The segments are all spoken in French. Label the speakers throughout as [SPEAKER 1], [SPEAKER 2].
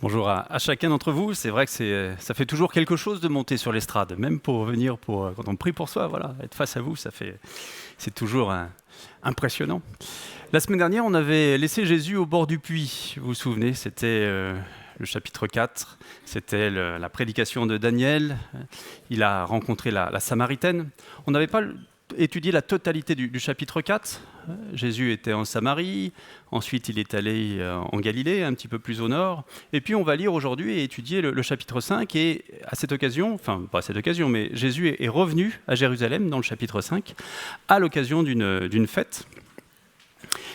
[SPEAKER 1] Bonjour à chacun d'entre vous. C'est vrai que ça fait toujours quelque chose de monter sur l'estrade, même pour venir, quand on prie pour soi, voilà, être face à vous, c'est toujours impressionnant. La semaine dernière, on avait laissé Jésus au bord du puits. Vous vous souvenez, c'était le chapitre 4, c'était la prédication de Daniel. Il a rencontré la Samaritaine. On n'avait pas étudié la totalité du chapitre 4. Jésus était en Samarie, ensuite il est allé en Galilée, un petit peu plus au nord, et puis on va lire aujourd'hui et étudier le chapitre 5, et à cette occasion, enfin pas à cette occasion, mais Jésus est revenu à Jérusalem dans le chapitre 5, à l'occasion d'une fête.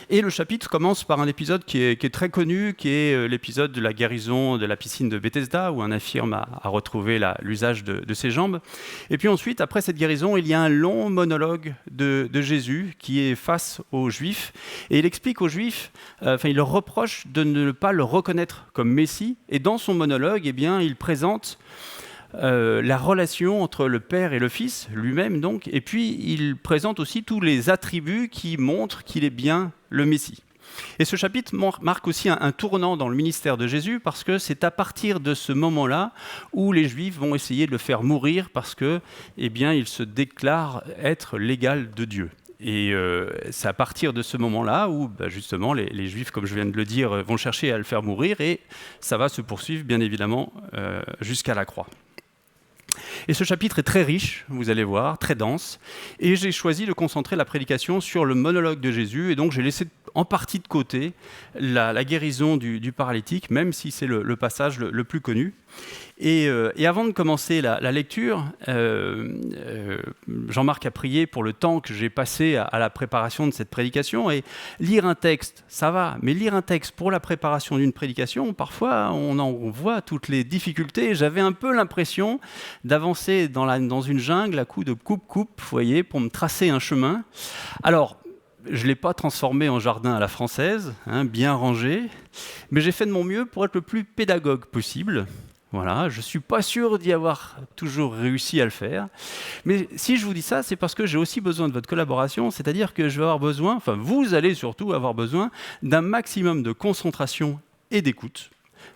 [SPEAKER 1] Et le chapitre commence par un épisode qui est très connu, qui est l'épisode de la guérison de la piscine de Bethesda, où un infirme a retrouvé l'usage de ses jambes. Et puis ensuite, après cette guérison, il y a un long monologue de Jésus qui est face aux Juifs. Et il explique aux Juifs, il leur reproche de ne pas le reconnaître comme Messie. Et dans son monologue, eh bien, il présente la relation entre le Père et le Fils, lui-même donc, et puis il présente aussi tous les attributs qui montrent qu'il est bien le Messie. Et ce chapitre marque aussi un tournant dans le ministère de Jésus, parce que c'est à partir de ce moment-là où les Juifs vont essayer de le faire mourir, parce que, eh bien, il se déclare être l'égal de Dieu. Et c'est à partir de ce moment-là où, justement, les Juifs, comme je viens de le dire, vont chercher à le faire mourir, et ça va se poursuivre, bien évidemment, jusqu'à la croix. Et ce chapitre est très riche, vous allez voir, très dense, et j'ai choisi de concentrer la prédication sur le monologue de Jésus, et donc j'ai laissé en partie de côté la guérison du paralytique, même si c'est le passage le plus connu. Et avant de commencer la lecture, Jean-Marc a prié pour le temps que j'ai passé à la préparation de cette prédication. Et lire un texte, ça va, mais lire un texte pour la préparation d'une prédication, parfois on voit toutes les difficultés. J'avais un peu l'impression d'avancer dans une jungle à coups de coupe-coupe, vous voyez, pour me tracer un chemin. Alors, je ne l'ai pas transformé en jardin à la française, bien rangé, mais j'ai fait de mon mieux pour être le plus pédagogue possible. Voilà, je ne suis pas sûr d'y avoir toujours réussi à le faire. Mais si je vous dis ça, c'est parce que j'ai aussi besoin de votre collaboration, c'est-à-dire que je vais avoir besoin, vous allez surtout avoir besoin d'un maximum de concentration et d'écoute.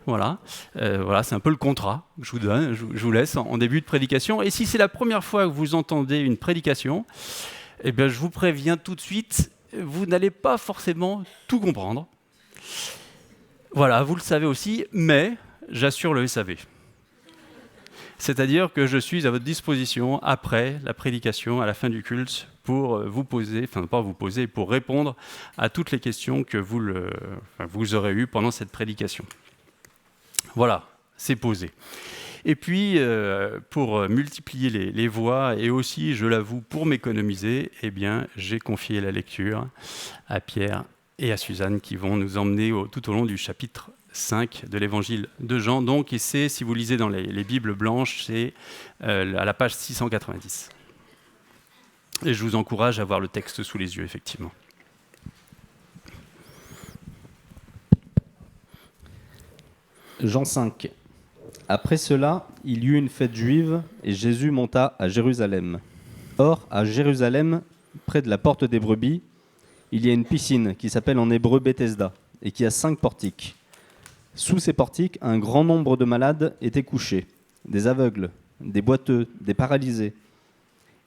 [SPEAKER 1] Voilà, c'est un peu le contrat que je vous donne, je vous laisse en début de prédication. Et si c'est la première fois que vous entendez une prédication, eh bien, je vous préviens tout de suite, vous n'allez pas forcément tout comprendre. Voilà, vous le savez aussi, mais j'assure le SAV. C'est-à-dire que je suis à votre disposition après la prédication, à la fin du culte, pour vous poser, pour répondre à toutes les questions que vous aurez eues pendant cette prédication. Voilà, c'est posé. Et puis, pour multiplier les voix, et aussi, je l'avoue, pour m'économiser, eh bien, j'ai confié la lecture à Pierre et à Suzanne qui vont nous emmener tout au long du chapitre 5 de l'évangile de Jean. Donc, et c'est, si vous lisez dans les Bibles blanches, c'est à la page 690. Et je vous encourage à avoir le texte sous les yeux, effectivement.
[SPEAKER 2] Jean 5. Après cela, il y eut une fête juive, et Jésus monta à Jérusalem. Or, à Jérusalem, près de la porte des brebis, il y a une piscine qui s'appelle en hébreu Bethesda, et qui a 5 portiques. Sous ces portiques, un grand nombre de malades étaient couchés, des aveugles, des boiteux, des paralysés.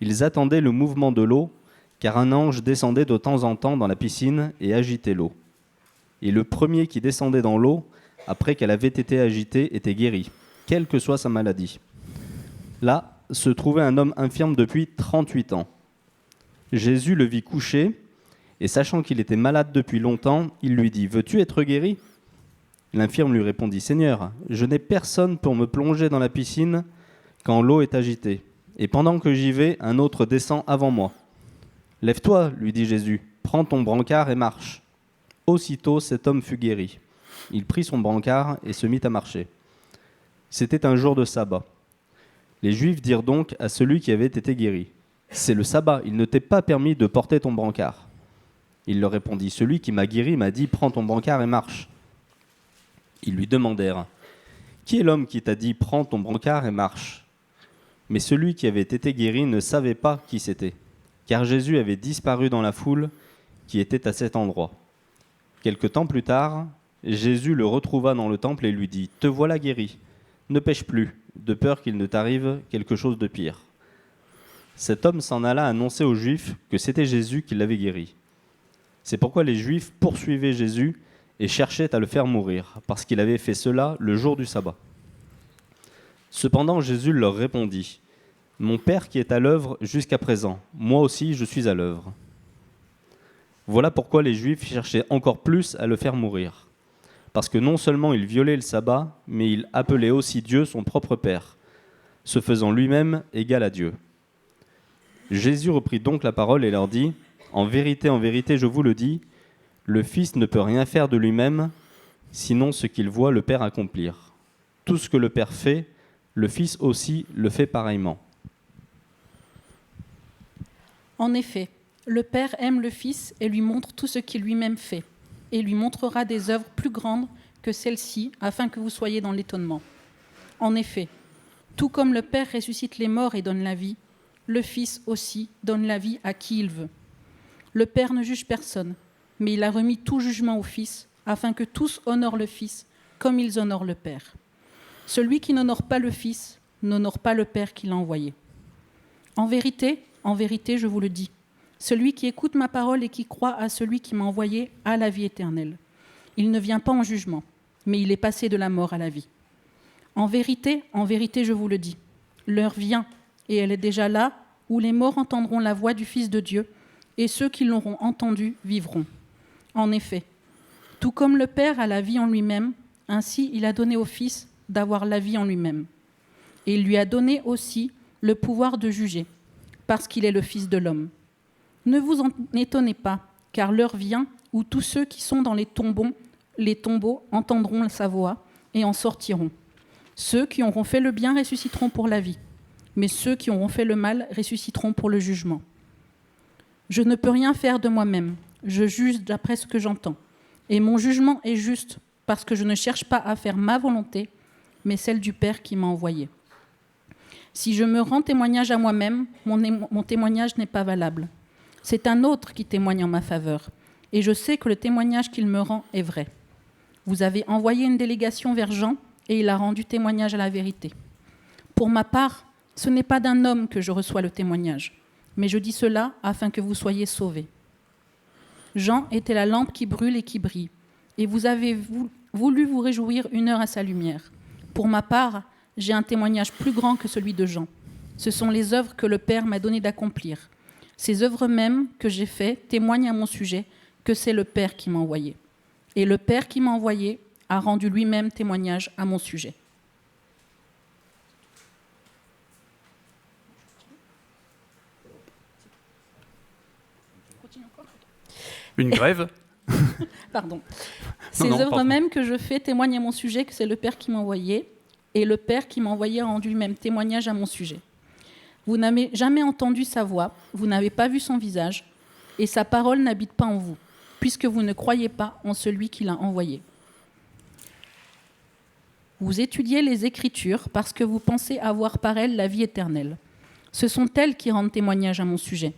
[SPEAKER 2] Ils attendaient le mouvement de l'eau, car un ange descendait de temps en temps dans la piscine et agitait l'eau. Et le premier qui descendait dans l'eau, après qu'elle avait été agitée, était guéri, quelle que soit sa maladie. Là se trouvait un homme infirme depuis 38 ans. Jésus le vit couché, et sachant qu'il était malade depuis longtemps, il lui dit « Veux-tu être guéri ?» L'infirme lui répondit « Seigneur, je n'ai personne pour me plonger dans la piscine quand l'eau est agitée. Et pendant que j'y vais, un autre descend avant moi. »« Lève-toi, lui dit Jésus, prends ton brancard et marche. » Aussitôt, cet homme fut guéri. Il prit son brancard et se mit à marcher. C'était un jour de sabbat. Les Juifs dirent donc à celui qui avait été guéri, « C'est le sabbat, il ne t'est pas permis de porter ton brancard. » Il leur répondit, « Celui qui m'a guéri m'a dit, prends ton brancard et marche. » Ils lui demandèrent, « Qui est l'homme qui t'a dit, prends ton brancard et marche ?» Mais celui qui avait été guéri ne savait pas qui c'était, car Jésus avait disparu dans la foule qui était à cet endroit. Quelque temps plus tard, Jésus le retrouva dans le temple et lui dit « Te voilà guéri, ne pêche plus, de peur qu'il ne t'arrive quelque chose de pire. » Cet homme s'en alla annoncer aux Juifs que c'était Jésus qui l'avait guéri. C'est pourquoi les Juifs poursuivaient Jésus et cherchaient à le faire mourir, parce qu'il avait fait cela le jour du sabbat. Cependant Jésus leur répondit « Mon Père qui est à l'œuvre jusqu'à présent, moi aussi je suis à l'œuvre. » Voilà pourquoi les Juifs cherchaient encore plus à le faire mourir. Parce que non seulement il violait le sabbat, mais il appelait aussi Dieu son propre Père, se faisant lui-même égal à Dieu. Jésus reprit donc la parole et leur dit « en vérité, je vous le dis, le Fils ne peut rien faire de lui-même, sinon ce qu'il voit le Père accomplir. Tout ce que le Père fait, le Fils aussi le fait pareillement. »
[SPEAKER 3] En effet, le Père aime le Fils et lui montre tout ce qu'il lui-même fait, et lui montrera des œuvres plus grandes que celles-ci, afin que vous soyez dans l'étonnement. En effet, tout comme le Père ressuscite les morts et donne la vie, le Fils aussi donne la vie à qui il veut. Le Père ne juge personne, mais il a remis tout jugement au Fils, afin que tous honorent le Fils comme ils honorent le Père. Celui qui n'honore pas le Fils n'honore pas le Père qui l'a envoyé. En vérité, je vous le dis, celui qui écoute ma parole et qui croit à celui qui m'a envoyé a la vie éternelle. Il ne vient pas en jugement, mais il est passé de la mort à la vie. En vérité, je vous le dis, l'heure vient, et elle est déjà là, où les morts entendront la voix du Fils de Dieu, et ceux qui l'auront entendu vivront. En effet, tout comme le Père a la vie en lui-même, ainsi il a donné au Fils d'avoir la vie en lui-même. Et il lui a donné aussi le pouvoir de juger, parce qu'il est le Fils de l'homme. Ne vous en étonnez pas, car l'heure vient où tous ceux qui sont dans les tombeaux entendront sa voix et en sortiront. Ceux qui auront fait le bien ressusciteront pour la vie, mais ceux qui auront fait le mal ressusciteront pour le jugement. Je ne peux rien faire de moi-même, je juge d'après ce que j'entends. Et mon jugement est juste, parce que je ne cherche pas à faire ma volonté, mais celle du Père qui m'a envoyé. Si je me rends témoignage à moi-même, mon témoignage n'est pas valable. C'est un autre qui témoigne en ma faveur, et je sais que le témoignage qu'il me rend est vrai. Vous avez envoyé une délégation vers Jean, et il a rendu témoignage à la vérité. Pour ma part, ce n'est pas d'un homme que je reçois le témoignage, mais je dis cela afin que vous soyez sauvés. Jean était la lampe qui brûle et qui brille, et vous avez voulu vous réjouir une heure à sa lumière. Pour ma part, j'ai un témoignage plus grand que celui de Jean. Ce sont les œuvres que le Père m'a donné d'accomplir. Ces œuvres mêmes que j'ai faites témoignent à mon sujet que c'est le Père qui m'a envoyé. Et le Père qui m'a envoyé a rendu lui-même témoignage à mon sujet.
[SPEAKER 1] Une grève.
[SPEAKER 3] Pardon. Ces œuvres mêmes que je fais témoignent à mon sujet que c'est le Père qui m'a envoyé, et le Père qui m'a envoyé a rendu lui-même témoignage à mon sujet. Vous n'avez jamais entendu sa voix, vous n'avez pas vu son visage, et sa parole n'habite pas en vous, puisque vous ne croyez pas en celui qui l'a envoyé. Vous étudiez les Écritures parce que vous pensez avoir par elles la vie éternelle. Ce sont elles qui rendent témoignage à mon sujet.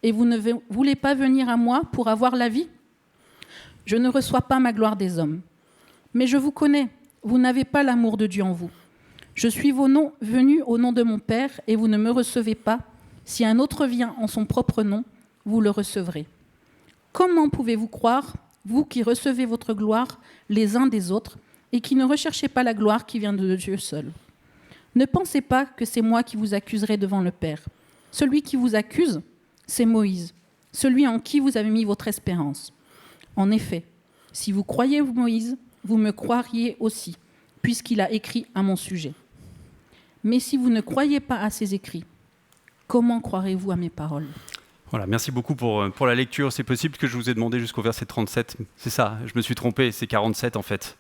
[SPEAKER 3] Et vous ne voulez pas venir à moi pour avoir la vie ? Je ne reçois pas ma gloire des hommes. Mais je vous connais, vous n'avez pas l'amour de Dieu en vous. Je suis venu au nom de mon Père et vous ne me recevez pas. Si un autre vient en son propre nom, vous le recevrez. Comment pouvez-vous croire, vous qui recevez votre gloire les uns des autres et qui ne recherchez pas la gloire qui vient de Dieu seul ? Ne pensez pas que c'est moi qui vous accuserai devant le Père. Celui qui vous accuse, c'est Moïse, celui en qui vous avez mis votre espérance. En effet, si vous croyez Moïse, vous me croiriez aussi, puisqu'il a écrit à mon sujet. Mais si vous ne croyez pas à ses écrits, comment croirez-vous à mes paroles ?
[SPEAKER 1] Voilà, merci beaucoup pour la lecture. C'est possible que je vous ai demandé jusqu'au verset 37. C'est ça, je me suis trompé, c'est 47 en fait.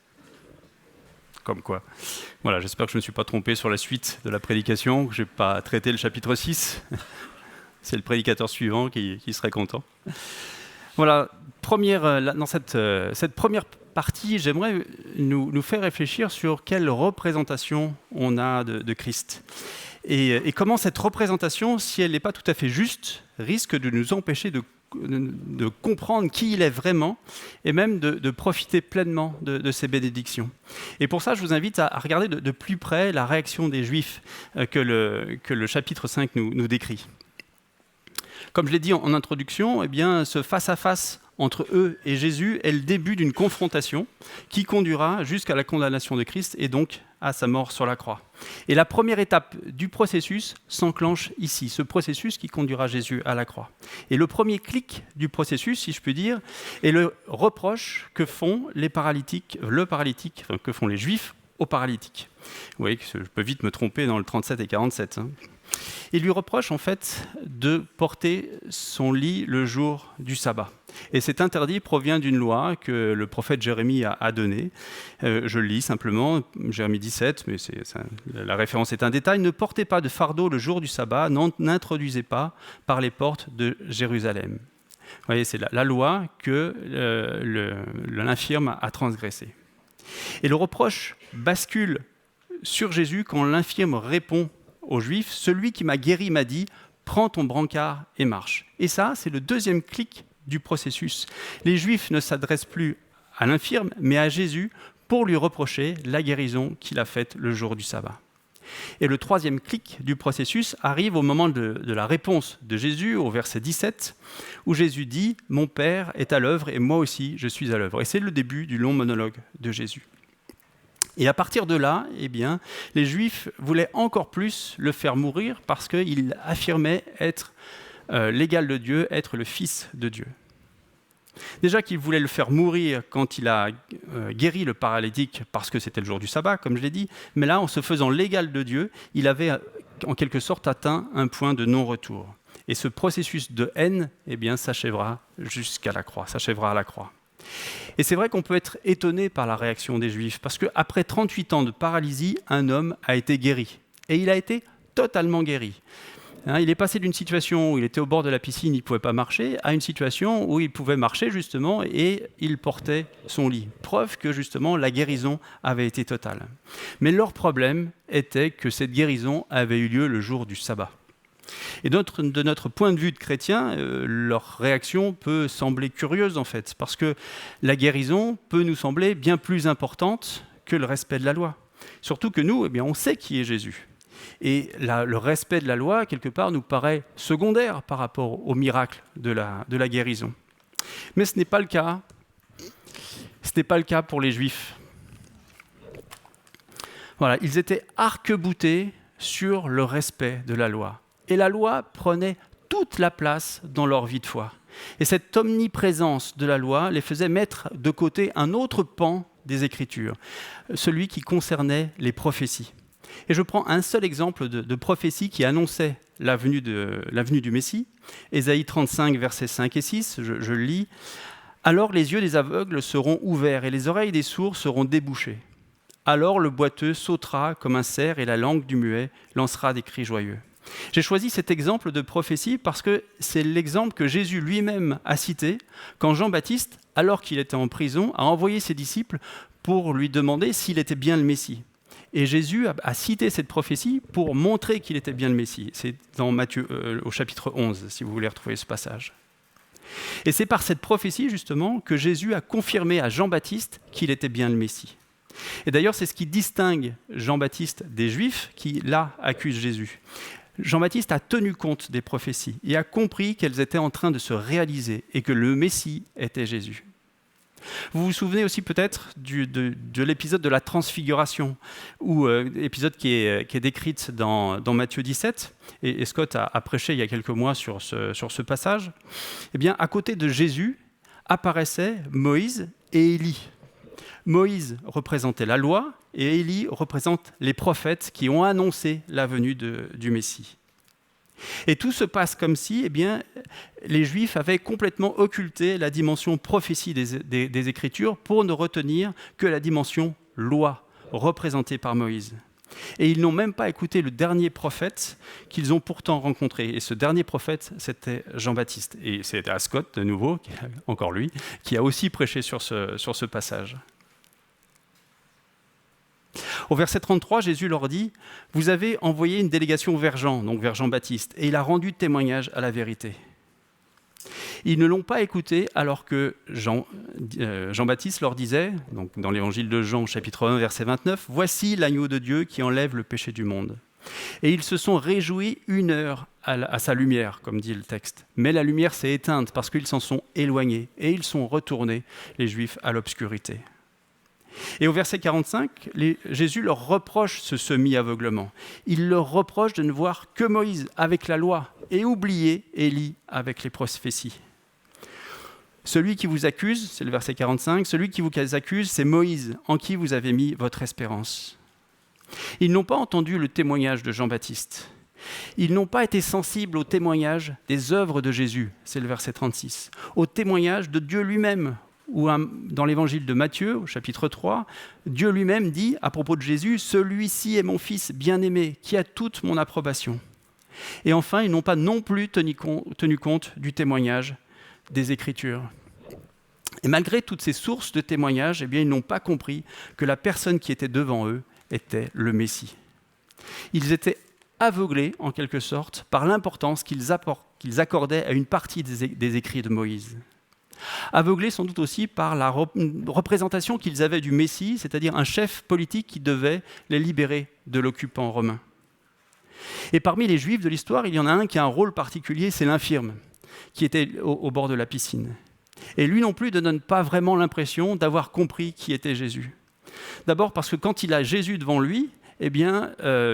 [SPEAKER 1] Comme quoi. Voilà, j'espère que je ne me suis pas trompé sur la suite de la prédication, que je n'ai pas traité le chapitre 6. C'est le prédicateur suivant qui serait content. Voilà, dans cette première partie, j'aimerais nous faire réfléchir sur quelle représentation on a de Christ. Et comment cette représentation, si elle n'est pas tout à fait juste, risque de nous empêcher de comprendre qui il est vraiment et même de profiter pleinement de ces bénédictions. Et pour ça, je vous invite à regarder de plus près la réaction des Juifs que le chapitre 5 nous décrit. Comme je l'ai dit en introduction, eh bien, ce face-à-face entre eux et Jésus est le début d'une confrontation qui conduira jusqu'à la condamnation de Christ et donc à sa mort sur la croix. Et la première étape du processus s'enclenche ici, ce processus qui conduira Jésus à la croix. Et le premier clic du processus, si je puis dire, est le reproche que font que font les Juifs aux paralytiques. Vous voyez que je peux vite me tromper dans le 37 et 47. Il lui reproche en fait de porter son lit le jour du sabbat. Et cet interdit provient d'une loi que le prophète Jérémie a donnée. Je le lis simplement, Jérémie 17, mais la référence est un détail. « Ne portez pas de fardeau le jour du sabbat, n'introduisez pas par les portes de Jérusalem. » Vous voyez, c'est la loi que l'infirme a transgressée. Et le reproche bascule sur Jésus quand l'infirme répond aux Juifs, « Celui qui m'a guéri m'a dit, prends ton brancard et marche. » Et ça, c'est le deuxième clic du processus. Les Juifs ne s'adressent plus à l'infirme, mais à Jésus pour lui reprocher la guérison qu'il a faite le jour du sabbat. Et le troisième clic du processus arrive au moment de la réponse de Jésus, au verset 17, où Jésus dit « Mon Père est à l'œuvre et moi aussi je suis à l'œuvre. » Et c'est le début du long monologue de Jésus. Et à partir de là, eh bien, les Juifs voulaient encore plus le faire mourir parce qu'il affirmait être l'égal de Dieu, être le Fils de Dieu. Déjà qu'ils voulaient le faire mourir quand il a guéri le paralytique parce que c'était le jour du sabbat, comme je l'ai dit, mais là, en se faisant l'égal de Dieu, il avait en quelque sorte atteint un point de non-retour. Et ce processus de haine, eh bien, s'achèvera jusqu'à la croix, s'achèvera à la croix. Et c'est vrai qu'on peut être étonné par la réaction des Juifs, parce qu'après 38 ans de paralysie, un homme a été guéri. Et il a été totalement guéri. Il est passé d'une situation où il était au bord de la piscine, il ne pouvait pas marcher, à une situation où il pouvait marcher justement et il portait son lit. Preuve que justement la guérison avait été totale. Mais leur problème était que cette guérison avait eu lieu le jour du sabbat. Et de notre point de vue de chrétien, leur réaction peut sembler curieuse en fait, parce que la guérison peut nous sembler bien plus importante que le respect de la loi. Surtout que nous, eh bien, on sait qui est Jésus. Et le respect de la loi, quelque part, nous paraît secondaire par rapport au miracle de la guérison. Mais ce n'est pas le cas. Ce n'est pas le cas pour les Juifs. Voilà, ils étaient arc-boutés sur le respect de la loi. Et la loi prenait toute la place dans leur vie de foi. Et cette omniprésence de la loi les faisait mettre de côté un autre pan des Écritures, celui qui concernait les prophéties. Et je prends un seul exemple de prophétie qui annonçait la venue du Messie, Ésaïe 35, versets 5 et 6, je le lis. « Alors les yeux des aveugles seront ouverts et les oreilles des sourds seront débouchées. Alors le boiteux sautera comme un cerf et la langue du muet lancera des cris joyeux. » J'ai choisi cet exemple de prophétie parce que c'est l'exemple que Jésus lui-même a cité quand Jean-Baptiste, alors qu'il était en prison, a envoyé ses disciples pour lui demander s'il était bien le Messie. Et Jésus a cité cette prophétie pour montrer qu'il était bien le Messie. C'est dans Matthieu au chapitre 11, si vous voulez retrouver ce passage. Et c'est par cette prophétie, justement, que Jésus a confirmé à Jean-Baptiste qu'il était bien le Messie. Et d'ailleurs, c'est ce qui distingue Jean-Baptiste des Juifs qui, là, accusent Jésus. Jean-Baptiste a tenu compte des prophéties et a compris qu'elles étaient en train de se réaliser et que le Messie était Jésus. Vous vous souvenez aussi peut-être de l'épisode de la transfiguration, épisode qui est décrite dans Matthieu 17, et Scott a prêché il y a quelques mois sur ce passage. Eh bien, à côté de Jésus apparaissaient Moïse et Élie. Moïse représentait la loi et Élie représente les prophètes qui ont annoncé la venue du Messie. Et tout se passe comme si les Juifs avaient complètement occulté la dimension prophétie des Écritures pour ne retenir que la dimension loi représentée par Moïse. Et ils n'ont même pas écouté le dernier prophète qu'ils ont pourtant rencontré. Et ce dernier prophète, c'était Jean-Baptiste. Et c'était à Scott, de nouveau, encore lui, qui a aussi prêché sur ce passage. Au verset 33, Jésus leur dit « Vous avez envoyé une délégation vers Jean, donc vers Jean-Baptiste, et il a rendu témoignage à la vérité. » Ils ne l'ont pas écouté alors que Jean-Baptiste leur disait, donc dans l'évangile de Jean, chapitre 1, verset 29, « Voici l'agneau de Dieu qui enlève le péché du monde. » Et ils se sont réjouis 1 heure à sa lumière, comme dit le texte. Mais la lumière s'est éteinte parce qu'ils s'en sont éloignés et ils sont retournés, les Juifs, à l'obscurité. Et au verset 45, Jésus leur reproche ce semi-aveuglement. Il leur reproche de ne voir que Moïse avec la loi et oublier Élie avec les prophéties. Celui qui vous accuse, c'est le verset 45, celui qui vous accuse, c'est Moïse, en qui vous avez mis votre espérance. Ils n'ont pas entendu le témoignage de Jean-Baptiste. Ils n'ont pas été sensibles au témoignage des œuvres de Jésus, c'est le verset 36, au témoignage de Dieu lui-même, où dans l'évangile de Matthieu, au chapitre 3, Dieu lui-même dit à propos de Jésus, « Celui-ci est mon Fils bien-aimé, qui a toute mon approbation. » Et enfin, ils n'ont pas non plus tenu compte du témoignage des Écritures. Et malgré toutes ces sources de témoignages, eh bien, ils n'ont pas compris que la personne qui était devant eux était le Messie. Ils étaient aveuglés, en quelque sorte, par l'importance qu'ils accordaient à une partie des écrits de Moïse. Aveuglés sans doute aussi par la représentation qu'ils avaient du Messie, c'est-à-dire un chef politique qui devait les libérer de l'occupant romain. Et parmi les Juifs de l'histoire, il y en a un qui a un rôle particulier, c'est l'infirme, qui était au bord de la piscine. Et lui non plus ne donne pas vraiment l'impression d'avoir compris qui était Jésus. D'abord parce que quand il a Jésus devant lui, eh bien,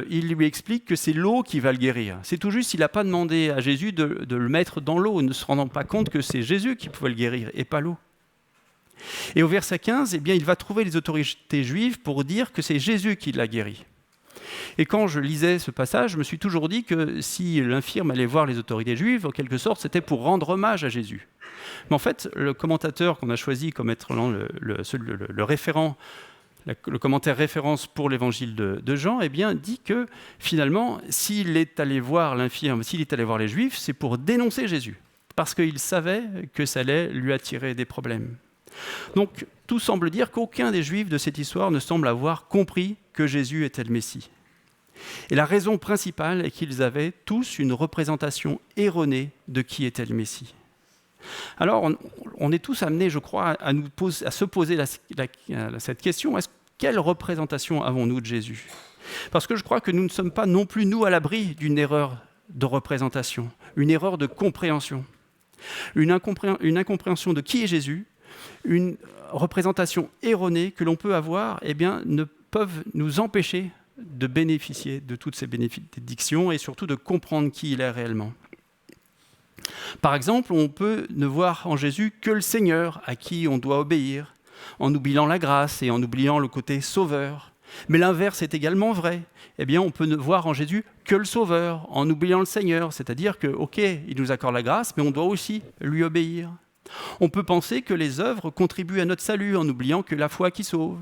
[SPEAKER 1] il lui explique que c'est l'eau qui va le guérir. C'est tout juste, il n'a pas demandé à Jésus de le mettre dans l'eau, ne se rendant pas compte que c'est Jésus qui pouvait le guérir et pas l'eau. Et au verset 15, eh bien, il va trouver les autorités juives pour dire que c'est Jésus qui l'a guéri. Et quand je lisais ce passage, je me suis toujours dit que si l'infirme allait voir les autorités juives, en quelque sorte, c'était pour rendre hommage à Jésus. Mais en fait, le commentateur qu'on a choisi comme être le référent, le commentaire référence pour l'évangile de Jean, eh bien, dit que finalement, s'il est allé voir l'infirme, s'il est allé voir les Juifs, c'est pour dénoncer Jésus, parce qu'il savait que ça allait lui attirer des problèmes. Donc, tout semble dire qu'aucun des Juifs de cette histoire ne semble avoir compris que Jésus était le Messie. Et la raison principale est qu'ils avaient tous une représentation erronée de qui était le Messie. Alors, on est tous amenés, je crois, à se poser cette question, quelle représentation avons-nous de Jésus ? Parce que je crois que nous ne sommes pas non plus, nous, à l'abri d'une erreur de représentation, une erreur de compréhension, une incompréhension de qui est Jésus, une représentation erronée que l'on peut avoir, eh bien, ne peuvent nous empêcher de bénéficier de toutes ces bénédictions et surtout de comprendre qui il est réellement. Par exemple, on peut ne voir en Jésus que le Seigneur à qui on doit obéir, en oubliant la grâce et en oubliant le côté sauveur. Mais l'inverse est également vrai. Eh bien, on peut ne voir en Jésus que le Sauveur, en oubliant le Seigneur. C'est-à-dire que, ok, il nous accorde la grâce, mais on doit aussi lui obéir. On peut penser que les œuvres contribuent à notre salut, en oubliant que la foi qui sauve.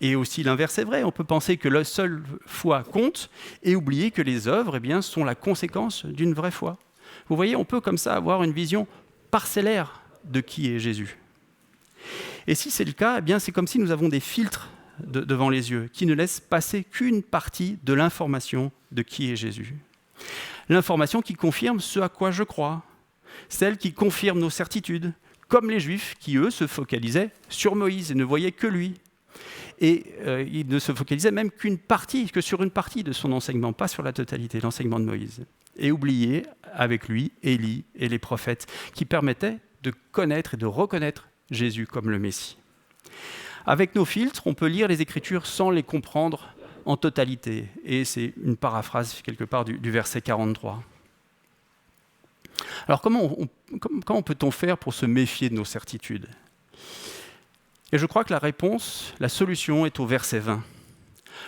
[SPEAKER 1] Et aussi l'inverse est vrai. On peut penser que la seule foi compte et oublier que les œuvres, eh bien, sont la conséquence d'une vraie foi. Vous voyez, on peut comme ça avoir une vision parcellaire de qui est Jésus. Et si c'est le cas, eh bien, c'est comme si nous avons des filtres devant les yeux qui ne laissent passer qu'une partie de l'information de qui est Jésus. L'information qui confirme ce à quoi je crois, celle qui confirme nos certitudes, comme les Juifs qui, eux, se focalisaient sur Moïse et ne voyaient que lui. Et ils ne se focalisaient même que sur une partie de son enseignement, pas sur la totalité, l'enseignement de Moïse. Et oubliaient avec lui Élie et les prophètes qui permettaient de connaître et de reconnaître Jésus comme le Messie. Avec nos filtres, on peut lire les Écritures sans les comprendre en totalité. Et c'est une paraphrase quelque part du verset 43. Alors comment peut-on faire pour se méfier de nos certitudes ? Et je crois que la réponse, la solution est au verset 20.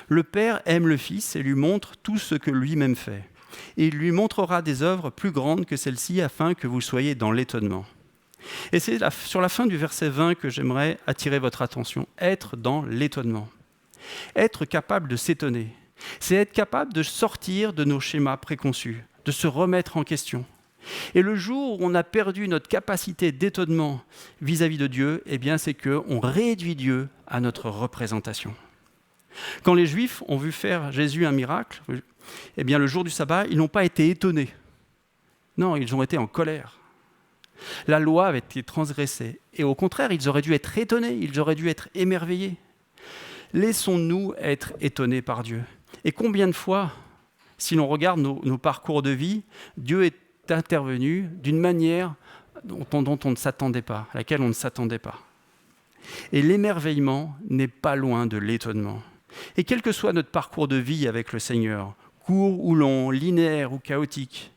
[SPEAKER 1] Le Père aime le Fils et lui montre tout ce que lui-même fait. Et il lui montrera des œuvres plus grandes que celles-ci afin que vous soyez dans l'étonnement. Et c'est sur la fin du verset 20 que j'aimerais attirer votre attention. Être dans l'étonnement. Être capable de s'étonner. C'est être capable de sortir de nos schémas préconçus, de se remettre en question. Et le jour où on a perdu notre capacité d'étonnement vis-à-vis de Dieu, eh bien, c'est qu'on réduit Dieu à notre représentation. Quand les Juifs ont vu faire Jésus un miracle, eh bien, le jour du sabbat, ils n'ont pas été étonnés. Non, ils ont été en colère. La loi avait été transgressée. Et au contraire, ils auraient dû être étonnés, ils auraient dû être émerveillés. Laissons-nous être étonnés par Dieu. Et combien de fois, si l'on regarde nos parcours de vie, Dieu est intervenu d'une manière dont on ne s'attendait pas, à laquelle on ne s'attendait pas. Et l'émerveillement n'est pas loin de l'étonnement. Et quel que soit notre parcours de vie avec le Seigneur, court ou long, linéaire ou chaotique,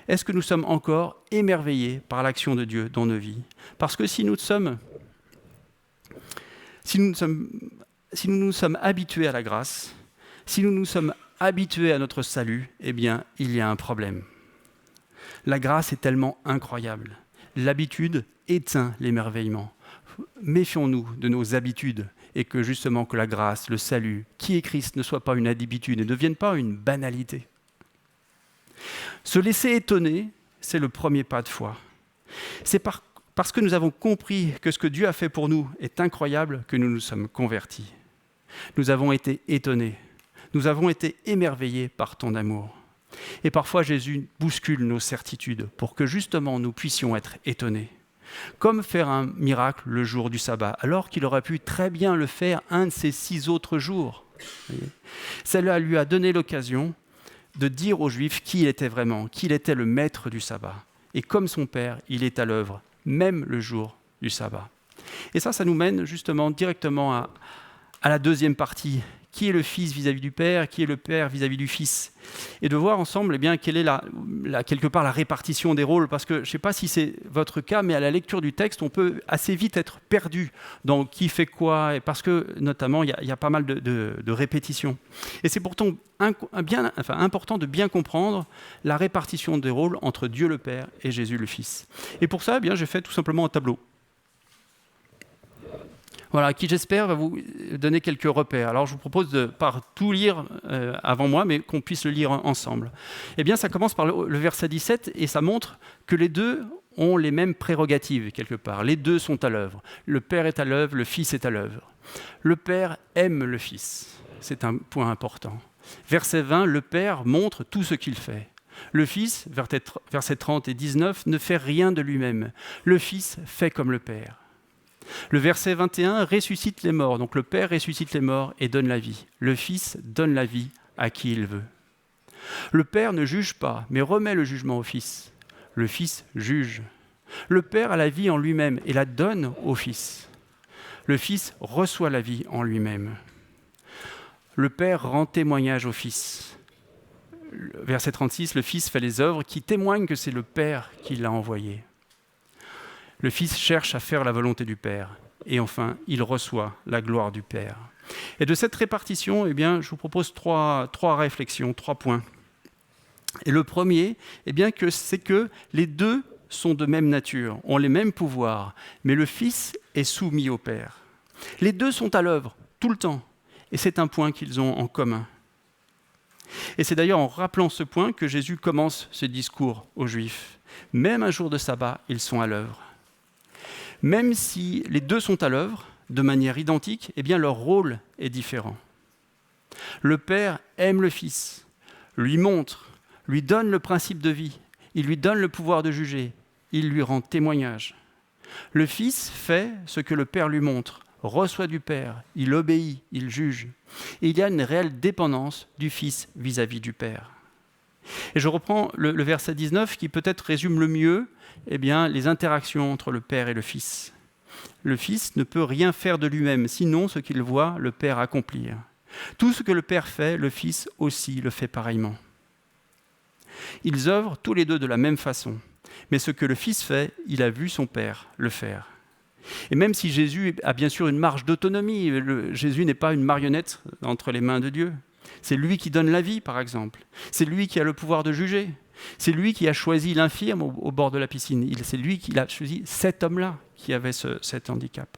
[SPEAKER 1] est-ce que nous sommes encore émerveillés par l'action de Dieu dans nos vies ? Parce que si nous nous sommes habitués à la grâce, si nous nous sommes habitués à notre salut, eh bien, il y a un problème. La grâce est tellement incroyable. L'habitude éteint l'émerveillement. Méfions-nous de nos habitudes et que justement que la grâce, le salut, qui est Christ, ne soit pas une habitude et ne devienne pas une banalité. Se laisser étonner, c'est le premier pas de foi. C'est parce que nous avons compris que ce que Dieu a fait pour nous est incroyable que nous nous sommes convertis. Nous avons été étonnés, nous avons été émerveillés par ton amour. Et parfois Jésus bouscule nos certitudes pour que justement nous puissions être étonnés. Comme faire un miracle le jour du sabbat, alors qu'il aurait pu très bien le faire un de ces 6 autres jours. Cela lui a donné l'occasion de dire aux Juifs qui il était vraiment, qu'il était le maître du sabbat. Et comme son Père, il est à l'œuvre, même le jour du sabbat. Et ça nous mène justement directement à la deuxième partie. Qui est le Fils vis-à-vis du Père, qui est le Père vis-à-vis du Fils. Et de voir ensemble eh bien, quelle est quelque part la répartition des rôles, parce que je ne sais pas si c'est votre cas, mais à la lecture du texte, on peut assez vite être perdu dans qui fait quoi, et parce que notamment il y a pas mal de répétitions. Et c'est pourtant important de bien comprendre la répartition des rôles entre Dieu le Père et Jésus le Fils. Et pour ça, eh bien, j'ai fait tout simplement un tableau. Voilà, qui j'espère va vous donner quelques repères. Alors je vous propose de ne pas tout lire avant moi, mais qu'on puisse le lire ensemble. Eh bien, ça commence par le verset 17, et ça montre que les deux ont les mêmes prérogatives, quelque part. Les deux sont à l'œuvre. Le Père est à l'œuvre, le Fils est à l'œuvre. Le Père aime le Fils. C'est un point important. Verset 20, le Père montre tout ce qu'il fait. Le Fils, versets 30 et 19, ne fait rien de lui-même. Le Fils fait comme le Père. Le verset 21 ressuscite les morts. Donc le Père ressuscite les morts et donne la vie. Le Fils donne la vie à qui il veut. Le Père ne juge pas, mais remet le jugement au Fils. Le Fils juge. Le Père a la vie en lui-même et la donne au Fils. Le Fils reçoit la vie en lui-même. Le Père rend témoignage au Fils. Verset 36, le Fils fait les œuvres qui témoignent que c'est le Père qui l'a envoyé. Le Fils cherche à faire la volonté du Père. Et enfin, il reçoit la gloire du Père. Et de cette répartition, eh bien, je vous propose trois réflexions, 3 points. Et le premier, eh bien, c'est que les deux sont de même nature, ont les mêmes pouvoirs, mais le Fils est soumis au Père. Les deux sont à l'œuvre, tout le temps. Et c'est un point qu'ils ont en commun. Et c'est d'ailleurs en rappelant ce point que Jésus commence ce discours aux Juifs. Même un jour de sabbat, ils sont à l'œuvre. Même si les deux sont à l'œuvre, de manière identique, eh bien leur rôle est différent. Le Père aime le Fils, lui montre, lui donne le principe de vie, il lui donne le pouvoir de juger, il lui rend témoignage. Le Fils fait ce que le Père lui montre, reçoit du Père, il obéit, il juge. Et il y a une réelle dépendance du Fils vis-à-vis du Père. Et je reprends le verset 19 qui peut-être résume le mieux eh bien, les interactions entre le Père et le Fils. Le Fils ne peut rien faire de lui-même, sinon ce qu'il voit le Père accomplir. Tout ce que le Père fait, le Fils aussi le fait pareillement. Ils œuvrent tous les deux de la même façon, mais ce que le Fils fait, il a vu son Père le faire. Et même si Jésus a bien sûr une marge d'autonomie, Jésus n'est pas une marionnette entre les mains de Dieu. C'est lui qui donne la vie, par exemple. C'est lui qui a le pouvoir de juger. C'est lui qui a choisi l'infirme au bord de la piscine. C'est lui qui a choisi cet homme-là qui avait cet handicap.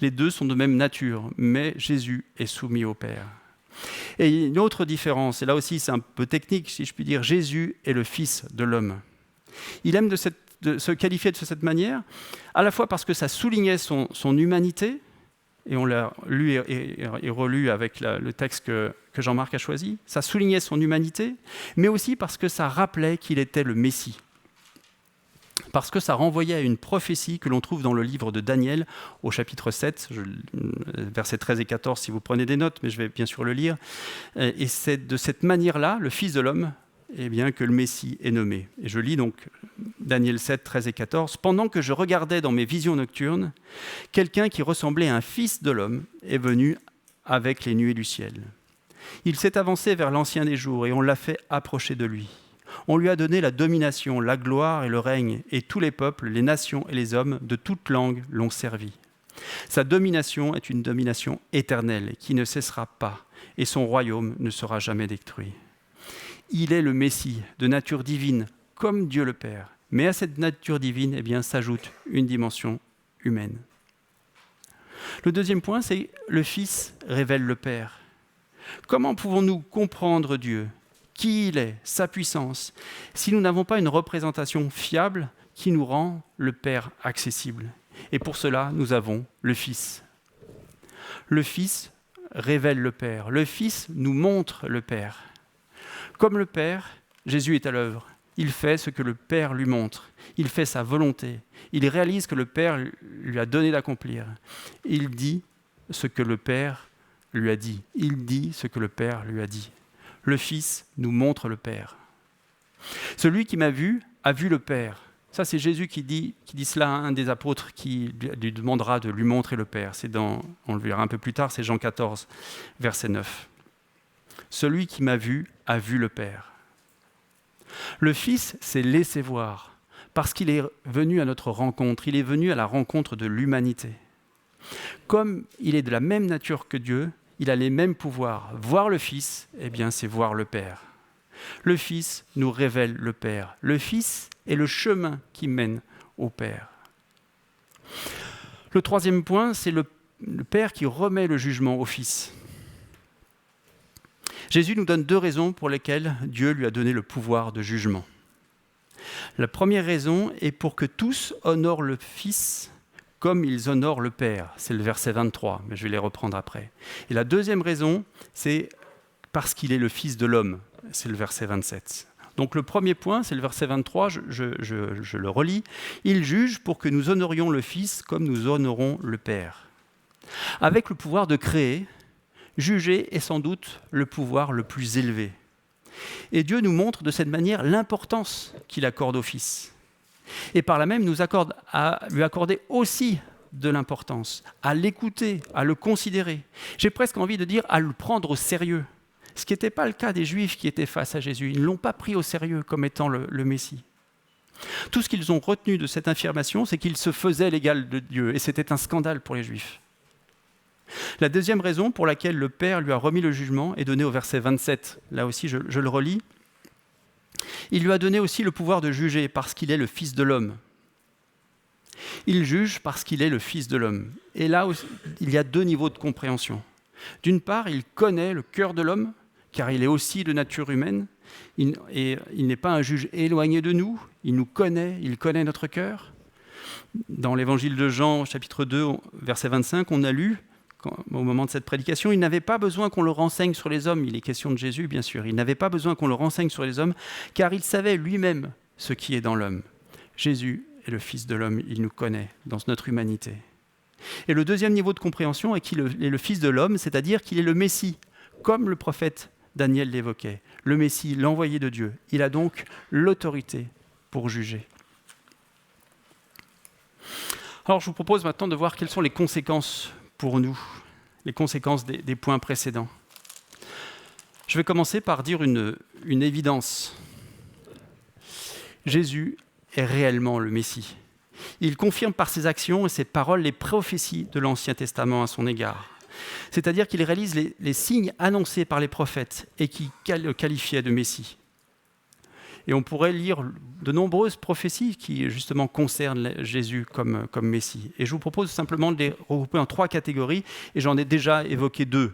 [SPEAKER 1] Les deux sont de même nature, mais Jésus est soumis au Père. Et une autre différence, et là aussi c'est un peu technique, si je puis dire, Jésus est le Fils de l'homme. Il aime de se qualifier de cette manière, à la fois parce que ça soulignait son humanité, et on l'a lu et relu avec le texte que Jean-Marc a choisi, ça soulignait son humanité, mais aussi parce que ça rappelait qu'il était le Messie. parce que ça renvoyait à une prophétie que l'on trouve dans le livre de Daniel au chapitre 7, versets 13 et 14 si vous prenez des notes, mais je vais bien sûr le lire. Et c'est de cette manière-là, le Fils de l'homme, eh bien, que le Messie est nommé. Et je lis donc Daniel 7, 13 et 14. « Pendant que je regardais dans mes visions nocturnes, quelqu'un qui ressemblait à un fils de l'homme est venu avec les nuées du ciel. Il s'est avancé vers l'Ancien des jours et on l'a fait approcher de lui. On lui a donné la domination, la gloire et le règne, et tous les peuples, les nations et les hommes de toute langue l'ont servi. Sa domination est une domination éternelle qui ne cessera pas, et son royaume ne sera jamais détruit. Il est le Messie, de nature divine, comme Dieu le Père. Mais à cette nature divine, eh bien, s'ajoute une dimension humaine. Le deuxième point, c'est le Fils révèle le Père. Comment pouvons-nous comprendre Dieu, qui il est, sa puissance, si nous n'avons pas une représentation fiable qui nous rend le Père accessible? Et pour cela, nous avons le Fils. Le Fils révèle le Père. Le Fils nous montre le Père. Comme le Père, Jésus est à l'œuvre. Il fait ce que le Père lui montre. Il fait sa volonté. Il réalise que le Père lui a donné d'accomplir. Il dit ce que le Père lui a dit. Il dit ce que le Père lui a dit. Le Fils nous montre le Père. Celui qui m'a vu a vu le Père. Ça, c'est Jésus qui dit cela à un des apôtres qui lui demandera de lui montrer le Père. On le verra un peu plus tard, c'est Jean 14, verset 9. Celui qui m'a vu a vu le Père. Le Fils s'est laissé voir parce qu'il est venu à notre rencontre. Il est venu à la rencontre de l'humanité. Comme il est de la même nature que Dieu, il a les mêmes pouvoirs. Voir le Fils, eh bien, c'est voir le Père. Le Fils nous révèle le Père. Le Fils est le chemin qui mène au Père. Le troisième point, c'est le Père qui remet le jugement au Fils. Jésus nous donne deux raisons pour lesquelles Dieu lui a donné le pouvoir de jugement. La première raison est pour que tous honorent le Fils comme ils honorent le Père. C'est le verset 23, mais je vais les reprendre après. Et la deuxième raison, c'est parce qu'il est le Fils de l'homme. C'est le verset 27. Donc le premier point, c'est le verset 23, je le relis. « Il juge pour que nous honorions le Fils comme nous honorons le Père. » Avec le pouvoir de créer, juger est sans doute le pouvoir le plus élevé. Et Dieu nous montre de cette manière l'importance qu'il accorde au Fils. Et par là même, nous accorde à lui accorder aussi de l'importance, à l'écouter, à le considérer. J'ai presque envie de dire à le prendre au sérieux. Ce qui n'était pas le cas des Juifs qui étaient face à Jésus. Ils ne l'ont pas pris au sérieux comme étant le Messie. Tout ce qu'ils ont retenu de cette affirmation, c'est qu'il se faisait l'égal de Dieu. Et c'était un scandale pour les Juifs. La deuxième raison pour laquelle le Père lui a remis le jugement est donnée au verset 27. Là aussi, je le relis. Il lui a donné aussi le pouvoir de juger parce qu'il est le Fils de l'homme. Il juge parce qu'il est le Fils de l'homme. Et là, il y a deux niveaux de compréhension. D'une part, il connaît le cœur de l'homme, car il est aussi de nature humaine. Il n'est pas un juge éloigné de nous. Il nous connaît, il connaît notre cœur. Dans l'évangile de Jean, chapitre 2, verset 25, on a lu, au moment de cette prédication, il n'avait pas besoin qu'on le renseigne sur les hommes. Il est question de Jésus, bien sûr. Il n'avait pas besoin qu'on le renseigne sur les hommes, car il savait lui-même ce qui est dans l'homme. Jésus est le Fils de l'homme, il nous connaît dans notre humanité. Et le deuxième niveau de compréhension est qu'il est le Fils de l'homme, c'est-à-dire qu'il est le Messie, comme le prophète Daniel l'évoquait. Le Messie, l'envoyé de Dieu. Il a donc l'autorité pour juger. Alors je vous propose maintenant de voir quelles sont les conséquences pour nous, les conséquences des points précédents. Je vais commencer par dire une évidence. Jésus est réellement le Messie. Il confirme par ses actions et ses paroles les prophéties de l'Ancien Testament à son égard. C'est-à-dire qu'il réalise les signes annoncés par les prophètes et qui le qualifiaient de Messie. Et on pourrait lire de nombreuses prophéties qui justement concernent Jésus comme Messie. Et je vous propose simplement de les regrouper en trois catégories, et j'en ai déjà évoqué deux.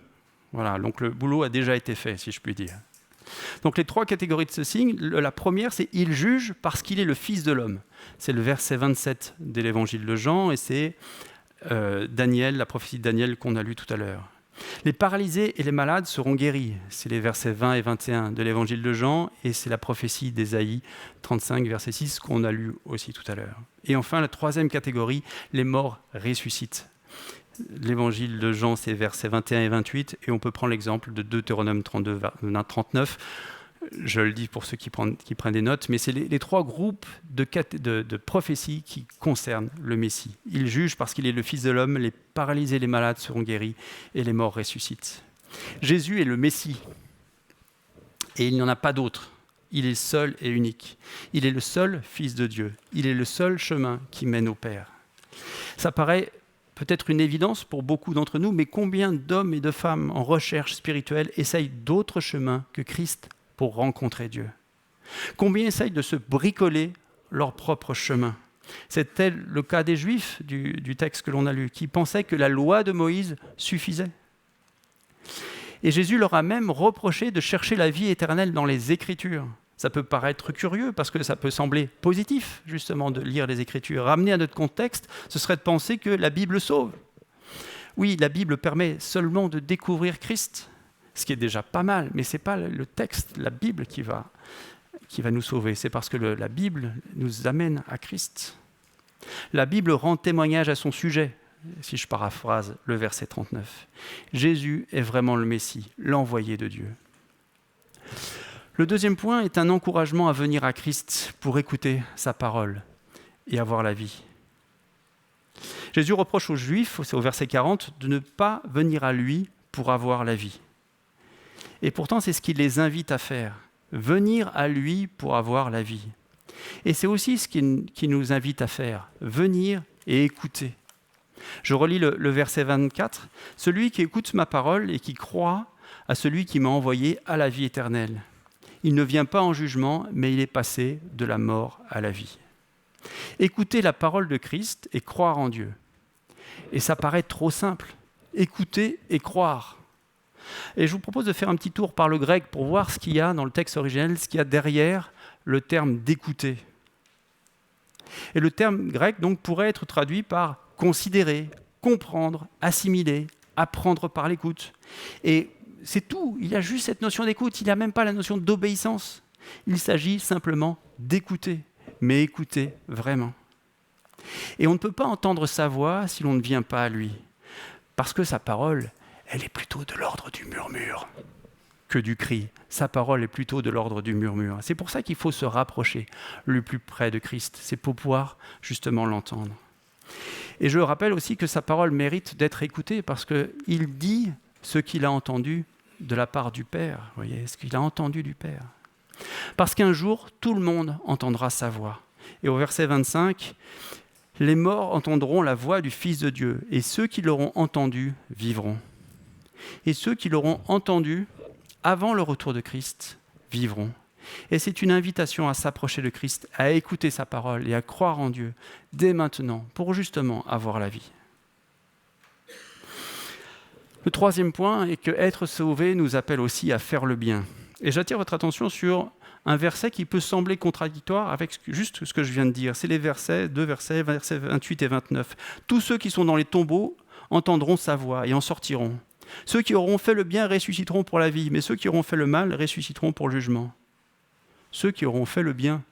[SPEAKER 1] Voilà, donc le boulot a déjà été fait, si je puis dire. Donc les trois catégories de ce signe, la première, c'est « il juge parce qu'il est le Fils de l'homme ». C'est le verset 27 de l'évangile de Jean, et c'est Daniel, la prophétie de Daniel qu'on a lue tout à l'heure. Les paralysés et les malades seront guéris. C'est les versets 20 et 21 de l'évangile de Jean, et c'est la prophétie d'Ésaïe 35, verset 6, qu'on a lu aussi tout à l'heure. Et enfin, la troisième catégorie, les morts ressuscitent. L'évangile de Jean, c'est versets 21 et 28, et on peut prendre l'exemple de Deutéronome 32, 39. Je le dis pour ceux qui prennent des notes, mais c'est les trois groupes de prophéties qui concernent le Messie. Il juge parce qu'il est le Fils de l'homme, les paralysés et les malades seront guéris, et les morts ressuscitent. Jésus est le Messie, et il n'y en a pas d'autre. Il est seul et unique. Il est le seul Fils de Dieu. Il est le seul chemin qui mène au Père. Ça paraît peut-être une évidence pour beaucoup d'entre nous, mais combien d'hommes et de femmes en recherche spirituelle essayent d'autres chemins que Christ pour rencontrer Dieu? Combien essayent de se bricoler leur propre chemin? C'est tel le cas des Juifs du texte que l'on a lu, qui pensaient que la loi de Moïse suffisait. Et Jésus leur a même reproché de chercher la vie éternelle dans les Écritures. Ça peut paraître curieux parce que ça peut sembler positif, justement, de lire les Écritures. Ramener à notre contexte, ce serait de penser que la Bible sauve. Oui, la Bible permet seulement de découvrir Christ, ce qui est déjà pas mal, mais ce n'est pas le texte, la Bible qui va nous sauver. C'est parce que la Bible nous amène à Christ. La Bible rend témoignage à son sujet, si je paraphrase le verset 39. Jésus est vraiment le Messie, l'envoyé de Dieu. Le deuxième point est un encouragement à venir à Christ pour écouter sa parole et avoir la vie. Jésus reproche aux Juifs, c'est au verset 40, de ne pas venir à lui pour avoir la vie. Et pourtant, c'est ce qu'il les invite à faire, venir à lui pour avoir la vie. Et c'est aussi ce qu'il nous invite à faire, venir et écouter. Je relis le verset 24. « Celui qui écoute ma parole et qui croit à celui qui m'a envoyé a la vie éternelle. Il ne vient pas en jugement, mais il est passé de la mort à la vie. » Écouter la parole de Christ et croire en Dieu. Et ça paraît trop simple. Écouter et croire. Et je vous propose de faire un petit tour par le grec pour voir ce qu'il y a dans le texte originel, ce qu'il y a derrière le terme d'écouter. Et le terme grec donc pourrait être traduit par considérer, comprendre, assimiler, apprendre par l'écoute. Et c'est tout, il y a juste cette notion d'écoute, il n'y a même pas la notion d'obéissance. Il s'agit simplement d'écouter, mais écouter vraiment. Et on ne peut pas entendre sa voix si l'on ne vient pas à lui, parce que sa parole, elle est plutôt de l'ordre du murmure que du cri. Sa parole est plutôt de l'ordre du murmure. C'est pour ça qu'il faut se rapprocher le plus près de Christ, c'est pour pouvoir justement l'entendre. Et je rappelle aussi que sa parole mérite d'être écoutée parce qu'il dit ce qu'il a entendu de la part du Père. Vous voyez, ce qu'il a entendu du Père. Parce qu'un jour, tout le monde entendra sa voix. Et au verset 25, « Les morts entendront la voix du Fils de Dieu, et ceux qui l'auront entendu vivront. Et ceux qui l'auront entendu avant le retour de Christ vivront. » Et c'est une invitation à s'approcher de Christ, à écouter sa parole et à croire en Dieu dès maintenant pour justement avoir la vie. Le troisième point est que être sauvé nous appelle aussi à faire le bien. Et j'attire votre attention sur un verset qui peut sembler contradictoire avec juste ce que je viens de dire. C'est les versets 28 et 29. « Tous ceux qui sont dans les tombeaux entendront sa voix et en sortiront. Ceux qui auront fait le bien ressusciteront pour la vie, mais ceux qui auront fait le mal ressusciteront pour le jugement. » Ceux qui auront fait le bien.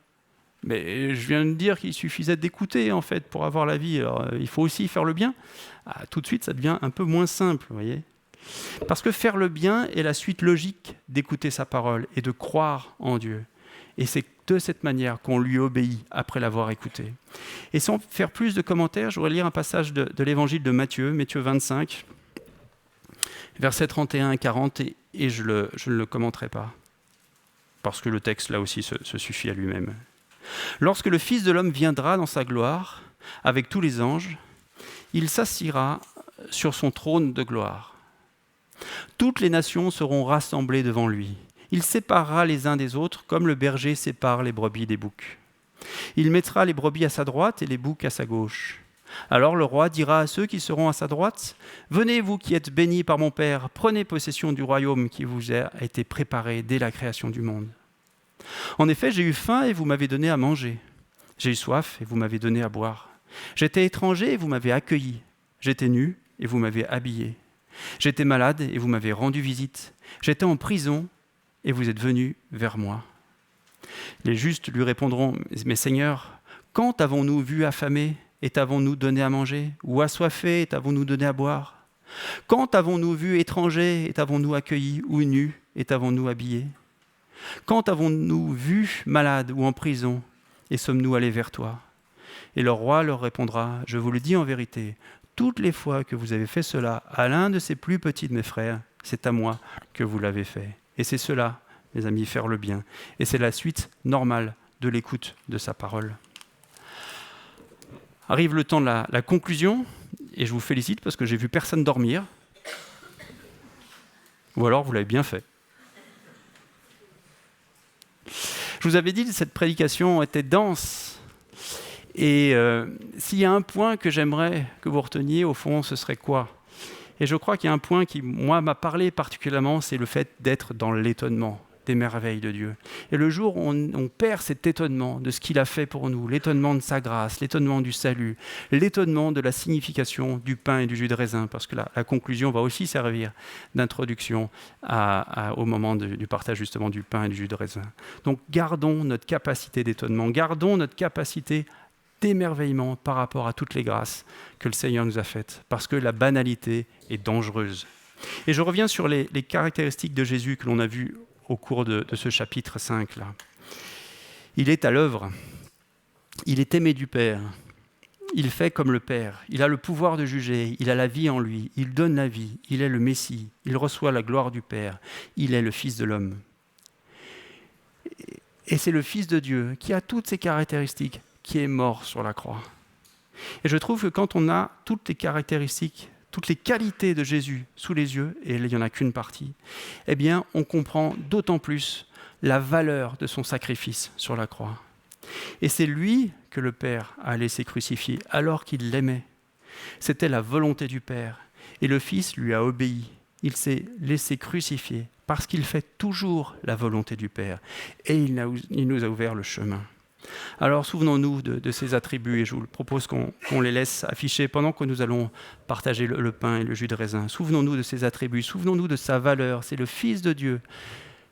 [SPEAKER 1] Mais je viens de dire qu'il suffisait d'écouter, en fait, pour avoir la vie. Alors, il faut aussi faire le bien. Tout de suite, ça devient un peu moins simple, vous voyez. Parce que faire le bien est la suite logique d'écouter sa parole et de croire en Dieu. Et c'est de cette manière qu'on lui obéit après l'avoir écouté. Et sans faire plus de commentaires, je voudrais lire un passage de l'évangile de Matthieu 25, versets 31 et 40, et je ne le commenterai pas. Parce que le texte, là aussi, se suffit à lui-même. « Lorsque le Fils de l'homme viendra dans sa gloire, avec tous les anges, il s'assiera sur son trône de gloire. Toutes les nations seront rassemblées devant lui. Il séparera les uns des autres, comme le berger sépare les brebis des boucs. Il mettra les brebis à sa droite et les boucs à sa gauche. Alors le roi dira à ceux qui seront à sa droite, « Venez, vous qui êtes bénis par mon Père, prenez possession du royaume qui vous a été préparé dès la création du monde. En effet, j'ai eu faim et vous m'avez donné à manger. J'ai eu soif et vous m'avez donné à boire. J'étais étranger et vous m'avez accueilli. J'étais nu et vous m'avez habillé. J'étais malade et vous m'avez rendu visite. J'étais en prison et vous êtes venus vers moi. » Les justes lui répondront, « Mais Seigneur, quand avons-nous vu affamé et t'avons-nous donné à manger, ou assoiffé et t'avons-nous donné à boire? Quand avons-nous vu étranger et t'avons-nous accueilli, ou nu et t'avons-nous habillé? Quand avons-nous vu malade ou en prison et sommes-nous allés vers toi? » Et le roi leur répondra, « Je vous le dis en vérité, toutes les fois que vous avez fait cela à l'un de ces plus petits de mes frères, c'est à moi que vous l'avez fait. » Et c'est cela, mes amis, faire le bien. Et c'est la suite normale de l'écoute de sa parole. Arrive le temps de la conclusion, et je vous félicite parce que j'ai vu personne dormir. Ou alors vous l'avez bien fait. Je vous avais dit que cette prédication était dense. Et s'il y a un point que j'aimerais que vous reteniez, au fond, ce serait quoi? Et je crois qu'il y a un point qui, moi, m'a parlé particulièrement, c'est le fait d'être dans l'étonnement des merveilles de Dieu. Et le jour où on perd cet étonnement de ce qu'il a fait pour nous, l'étonnement de sa grâce, l'étonnement du salut, l'étonnement de la signification du pain et du jus de raisin, parce que la conclusion va aussi servir d'introduction au moment du partage justement du pain et du jus de raisin. Donc gardons notre capacité d'étonnement, gardons notre capacité d'émerveillement par rapport à toutes les grâces que le Seigneur nous a faites, parce que la banalité est dangereuse. Et je reviens sur les caractéristiques de Jésus que l'on a vues au cours de ce chapitre 5. Là. Il est à l'œuvre, il est aimé du Père, il fait comme le Père, il a le pouvoir de juger, il a la vie en lui, il donne la vie, il est le Messie, il reçoit la gloire du Père, il est le Fils de l'homme. Et c'est le Fils de Dieu qui a toutes ces caractéristiques, qui est mort sur la croix. Et je trouve que quand on a toutes les caractéristiques, toutes les qualités de Jésus sous les yeux, et il n'y en a qu'une partie, eh bien, on comprend d'autant plus la valeur de son sacrifice sur la croix. Et c'est lui que le Père a laissé crucifier alors qu'il l'aimait. C'était la volonté du Père. Et le Fils lui a obéi. Il s'est laissé crucifier parce qu'il fait toujours la volonté du Père. Et il nous a ouvert le chemin. Alors souvenons-nous de ces attributs et je vous propose qu'on les laisse afficher pendant que nous allons partager le pain et le jus de raisin. Souvenons-nous de ces attributs, souvenons-nous de sa valeur. C'est le Fils de Dieu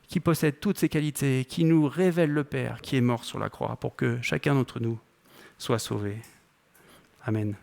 [SPEAKER 1] qui possède toutes ces qualités, qui nous révèle le Père qui est mort sur la croix pour que chacun d'entre nous soit sauvé. Amen.